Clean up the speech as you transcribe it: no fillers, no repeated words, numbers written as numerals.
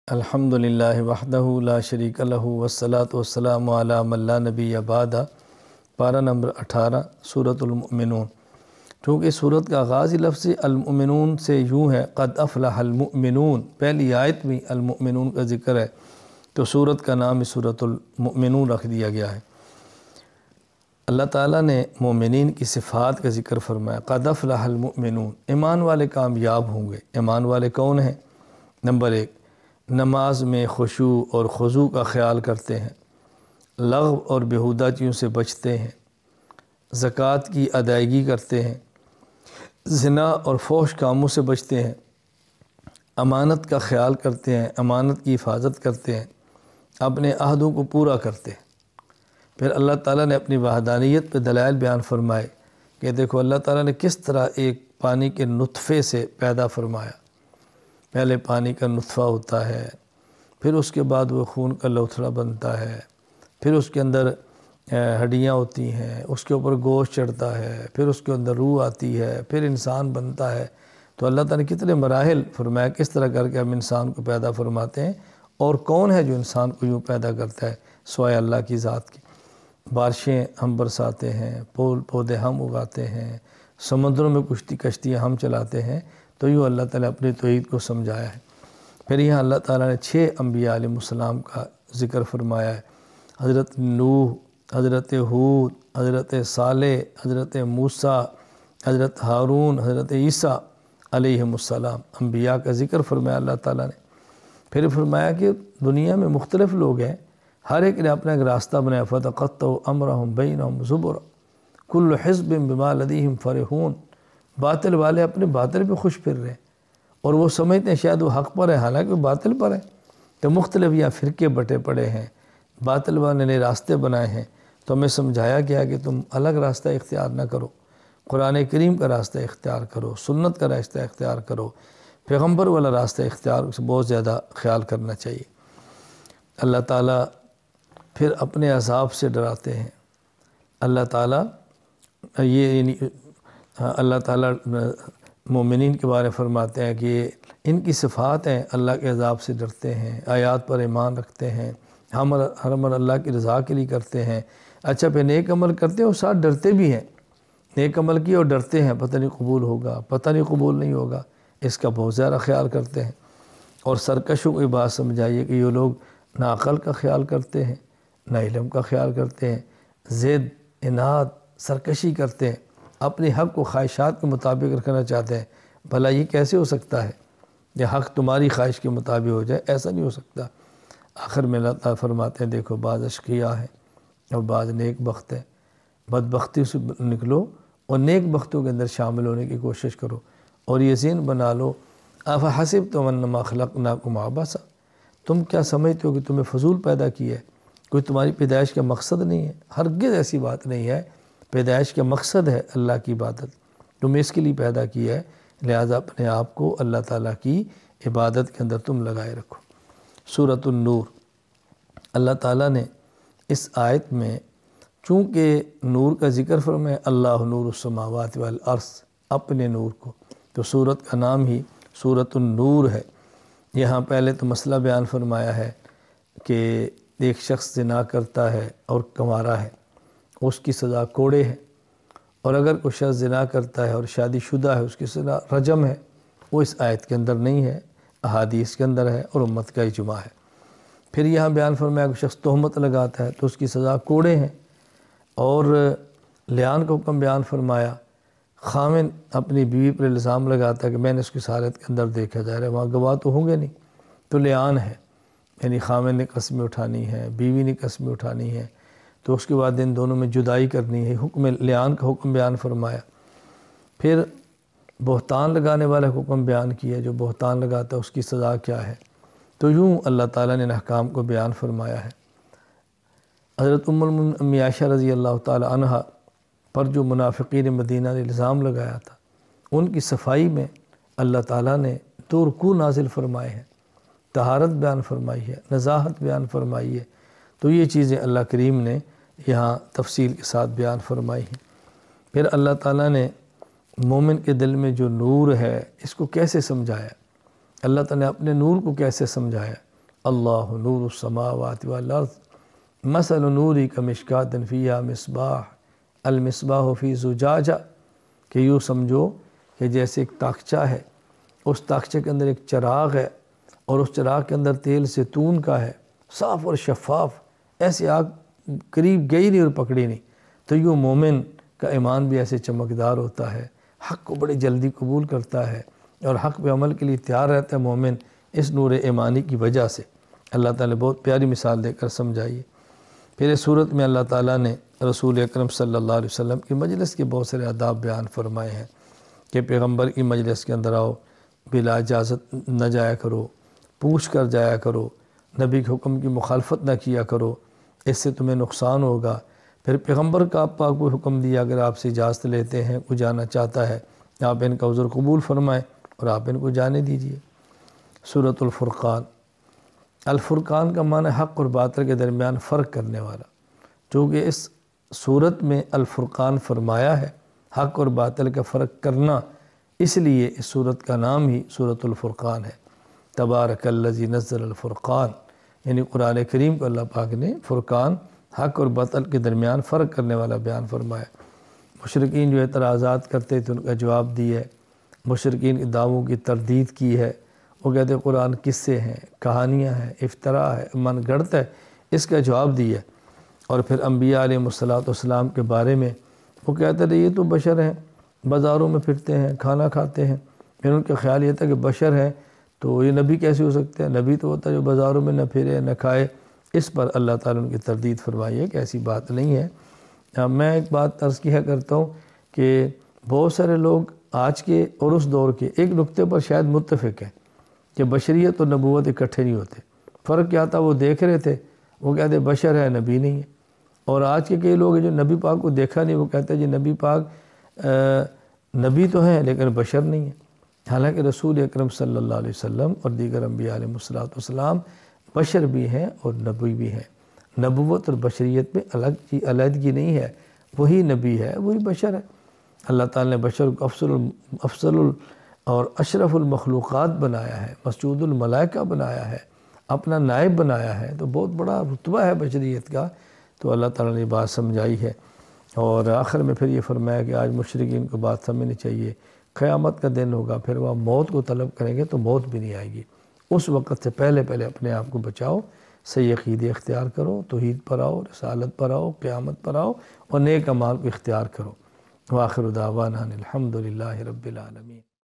الحمدللہ وحدہ لا شریک لہ والصلاة والسلام علی من لا نبی بعد۔ پارہ نمبر 18 سورۃ المؤمنون۔ چونکہ سورت کا آغاز ہی لفظ المؤمنون سے یوں ہے، قد افلح المؤمنون، پہلی آیت میں المؤمنون کا ذکر ہے، تو سورت کا نام سورۃ المؤمنون رکھ دیا گیا ہے۔ اللہ تعالیٰ نے مومنین کی صفات کا ذکر فرمایا، قد افلح المؤمنون، ایمان والے کامیاب ہوں گے۔ ایمان والے کون ہیں؟ نمبر 1، نماز میں خشوع اور خضوع کا خیال کرتے ہیں، لغو اور بیہودہ چیزوں سے بچتے ہیں، زکوٰۃ کی ادائیگی کرتے ہیں، زنا اور فحش کاموں سے بچتے ہیں، امانت کا خیال کرتے ہیں، امانت کی حفاظت کرتے ہیں، اپنے عہدوں کو پورا کرتے ہیں۔ پھر اللہ تعالیٰ نے اپنی وحدانیت پہ دلائل بیان فرمائے کہ دیکھو اللہ تعالیٰ نے کس طرح ایک پانی کے نطفے سے پیدا فرمایا۔ پہلے پانی کا نطفہ ہوتا ہے، پھر اس کے بعد وہ خون کا لوتھڑا بنتا ہے، پھر اس کے اندر ہڈیاں ہوتی ہیں، اس کے اوپر گوشت چڑھتا ہے، پھر اس کے اندر روح آتی ہے، پھر انسان بنتا ہے۔ تو اللہ تعالیٰ نے کتنے مراحل فرمایا، کس طرح کر کے ہم انسان کو پیدا فرماتے ہیں، اور کون ہے جو انسان کو یوں پیدا کرتا ہے سوائے اللہ کی ذات کی۔ بارشیں ہم برساتے ہیں، پھول پودے ہم اگاتے ہیں، سمندروں میں کشتیاں ہم چلاتے ہیں، تو یوں اللہ تعالیٰ اپنی توحید کو سمجھایا ہے۔ پھر یہاں اللہ تعالیٰ نے 6 انبیاء علیہ السلام کا ذکر فرمایا ہے، حضرت نوح، حضرت ہود، حضرت صالح، حضرت موسیٰ، حضرت ہارون، حضرت عیسیٰ علیہ السلام، انبیاء کا ذکر فرمایا اللہ تعالیٰ نے۔ پھر فرمایا کہ دنیا میں مختلف لوگ ہیں، ہر ایک نے اپنا ایک راستہ بنایا، فَتَقَطَّعُوا أَمْرَهُمْ بَيْنَهُمْ زُبُرًا كُلُّ حِزْبٍ بِمَا لَدَيْهِمْ فَرِحُونَ۔ باطل والے اپنے باطل پہ خوش پھر رہے ہیں، اور وہ سمجھتے ہیں شاید وہ حق پر ہے، حالانکہ وہ باطل پر ہے۔ تو مختلف یہاں فرقے بٹے پڑے ہیں، باطل والے نے راستے بنائے ہیں، تو ہمیں سمجھایا گیا کہ تم الگ راستہ اختیار نہ کرو، قرآن کریم کا راستہ اختیار کرو، سنت کا راستہ اختیار کرو، پیغمبر والا راستہ اختیار سے بہت زیادہ خیال کرنا چاہیے۔ اللہ تعالیٰ پھر اپنے عذاب سے ڈراتے ہیں۔ اللہ تعالیٰ اللہ تعالیٰ مومنین کے بارے میں فرماتے ہیں کہ ان کی صفات ہیں، اللہ کے عذاب سے ڈرتے ہیں، آیات پر ایمان رکھتے ہیں، ہر عمل اللہ کی رضا کے لیے کرتے ہیں۔ اچھا پھر نیک عمل کرتے ہیں اور ساتھ ڈرتے بھی ہیں، نیک عمل کی اور ڈرتے ہیں، پتہ نہیں قبول ہوگا، پتہ نہیں قبول نہیں ہوگا، اس کا بہت زیادہ خیال کرتے ہیں۔ اور سرکشوں کو یہ بات سمجھائیے کہ یہ لوگ نہ عقل کا خیال کرتے ہیں، نہ علم کا خیال کرتے ہیں، ضد، اناد، سرکشی کرتے ہیں، اپنے حق کو خواہشات کے مطابق رکھنا چاہتے ہیں۔ بھلا یہ کیسے ہو سکتا ہے کہ حق تمہاری خواہش کے مطابق ہو جائے؟ ایسا نہیں ہو سکتا۔ آخر میں اللہ تعالیٰ فرماتے ہیں دیکھو بعض اشقیاء ہیں اور بعض نیک بخت ہیں، بدبختی سے نکلو اور نیک بختوں کے اندر شامل ہونے کی کوشش کرو، اور یہ ذہن بنا لو افحسبتم انما خلقناکم عبثا، تم کیا سمجھتے ہو کہ تمہیں فضول پیدا کیا ہے، کوئی تمہاری پیدائش کا مقصد نہیں ہے؟ ہرگز ایسی بات نہیں ہے، پیدائش کا مقصد ہے اللہ کی عبادت، تم اس کے لیے پیدا کیا ہے، لہذا اپنے آپ کو اللہ تعالیٰ کی عبادت کے اندر تم لگائے رکھو۔ سورۃ النور، اللہ تعالیٰ نے اس آیت میں چونکہ نور کا ذکر فرمایا، اللہ نور السماوات والارض، اپنے نور کو، تو سورت کا نام ہی سورۃ النور ہے۔ یہاں پہلے تو مسئلہ بیان فرمایا ہے کہ ایک شخص زنا کرتا ہے اور کنوارا ہے، اس کی سزا کوڑے ہے، اور اگر کوئی شخص زنا کرتا ہے اور شادی شدہ ہے اس کی سزا رجم ہے۔ وہ اس آیت کے اندر نہیں ہے، احادیث کے اندر ہے اور امت کا اجماع ہے۔ پھر یہاں بیان فرمایا کہ شخص تہمت لگاتا ہے تو اس کی سزا کوڑے ہیں، اور لعان کا حکم بیان فرمایا، خامن اپنی بیوی پر الزام لگاتا ہے کہ میں نے اس کی حالت کے اندر دیکھا جا رہا ہے، وہاں گواہ تو ہوں گے نہیں، تو لعان ہے، یعنی خامن نے قسمیں اٹھانی ہے، بیوی نے قسمیں اٹھانی ہے، تو اس کے بعد ان دونوں میں جدائی کرنی ہے، حکم لعان کا حکم بیان فرمایا۔ پھر بہتان لگانے والا حکم بیان کیا، جو بہتان لگاتا ہے اس کی سزا کیا ہے۔ تو یوں اللہ تعالیٰ نے احکام کو بیان فرمایا ہے۔ حضرت ام المؤمنین عائشہ رضی اللہ تعالی عنہ پر جو منافقین مدینہ نے الزام لگایا تھا، ان کی صفائی میں اللہ تعالیٰ نے 2 رکوع نازل فرمائے ہیں، طہارت بیان فرمائی ہے، نزاہت بیان فرمائی ہے۔ تو یہ چیزیں اللہ کریم نے یہاں تفصیل کے ساتھ بیان فرمائی ہیں۔ پھر اللہ تعالیٰ نے مومن کے دل میں جو نور ہے اس کو کیسے سمجھایا، اللہ تعالیٰ نے اپنے نور کو کیسے سمجھایا، اللہ نور السماوات والارض مثل نوری کمشکات فیہا مصباح المصباح فی زجاجہ، کہ یوں سمجھو کہ جیسے ایک تاخچہ ہے، اس تاخچے کے اندر ایک چراغ ہے، اور اس چراغ کے اندر تیل زیتون کا ہے، صاف اور شفاف، ایسی آگ قریب گئی نہیں اور پکڑی نہیں۔ تو یوں مومن کا ایمان بھی ایسے چمکدار ہوتا ہے، حق کو بڑی جلدی قبول کرتا ہے اور حق پہ عمل کے لیے تیار رہتا ہے مومن، اس نور ایمانی کی وجہ سے۔ اللہ تعالیٰ نے بہت پیاری مثال دے کر سمجھائی۔ پھر اس صورت میں اللہ تعالیٰ نے رسول اکرم صلی اللہ علیہ وسلم کی مجلس کے بہت سارے آداب بیان فرمائے ہیں کہ پیغمبر کی مجلس کے اندر آؤ، بلا اجازت نہ جایا کرو، پوچھ کر جایا کرو، نبی کے حکم کی مخالفت نہ کیا کرو، اس سے تمہیں نقصان ہوگا۔ پھر پیغمبر کا آپ کو حکم دیا، اگر آپ سے اجازت لیتے ہیں، کوئی جانا چاہتا ہے، آپ ان کا عذر قبول فرمائیں اور آپ ان کو جانے دیجئے۔ سورۃ الفرقان، الفرقان کا معنی حق اور باطل کے درمیان فرق کرنے والا، چونکہ اس صورت میں الفرقان فرمایا ہے، حق اور باطل کا فرق کرنا، اس لیے اس صورت کا نام ہی سورۃ الفرقان ہے۔ تبارک الذی نزل الفرقان، یعنی قرآن کریم کو اللہ پاک نے فرقان، حق اور باطل کے درمیان فرق کرنے والا بیان فرمایا۔ مشرکین جو اعتراضات کرتے تھے ان کا جواب دیا ہے، مشرکین کے دعووں کی تردید کی ہے، وہ کہتے ہیں قرآن قصے ہیں، کہانیاں ہیں، افطراء ہے، من گڑت ہے، اس کا جواب دیا۔ اور پھر انبیاء علیہ السلام کے بارے میں وہ کہتے تھے یہ تو بشر ہیں، بازاروں میں پھرتے ہیں، کھانا کھاتے ہیں۔ پھر ان کا خیال یہ تھا کہ بشر ہیں تو یہ نبی کیسے ہو سکتے ہیں؟ نبی تو ہوتا ہے جو بازاروں میں نہ پھرے نہ کھائے۔ اس پر اللہ تعالیٰ ان کی تردید فرمائی ہے کہ ایسی بات نہیں ہے۔ میں ایک بات عرض کیا کرتا ہوں کہ بہت سارے لوگ آج کے اور اس دور کے ایک نقطے پر شاید متفق ہیں کہ بشریت اور نبوت اکٹھے نہیں ہوتے۔ فرق کیا تھا؟ وہ دیکھ رہے تھے، وہ کہتے ہیں بشر ہے، نبی نہیں ہے۔ اور آج کے کئی لوگ ہیں جو نبی پاک کو دیکھا نہیں، وہ کہتے ہیں جی نبی پاک نبی تو ہیں لیکن بشر نہیں ہے۔ حالانکہ رسول اکرم صلی اللہ علیہ وسلم اور دیگر انبیاء علیہ السلام بشر بھی ہیں اور نبی بھی ہیں۔ نبوت اور بشریت میں علیحدگی نہیں ہے، وہی نبی ہے، وہی بشر ہے۔ اللہ تعالیٰ نے بشر کو افضل اور اشرف المخلوقات بنایا ہے، مسجود الملائکہ بنایا ہے، اپنا نائب بنایا ہے، تو بہت بڑا رتبہ ہے بشریت کا۔ تو اللہ تعالیٰ نے یہ بات سمجھائی ہے، اور آخر میں پھر یہ فرمایا کہ آج مشرکین کو بات سمجھنی چاہیے، قیامت کا دن ہوگا، پھر وہ موت کو طلب کریں گے تو موت بھی نہیں آئے گی۔ اس وقت سے پہلے اپنے آپ کو بچاؤ، صحیح عقیدے اختیار کرو، توحید پر آؤ، رسالت پر آؤ، قیامت پر آؤ، اور نیک اعمال کو اختیار کرو۔ وآخر دعوانا الحمد للہ رب العالمین۔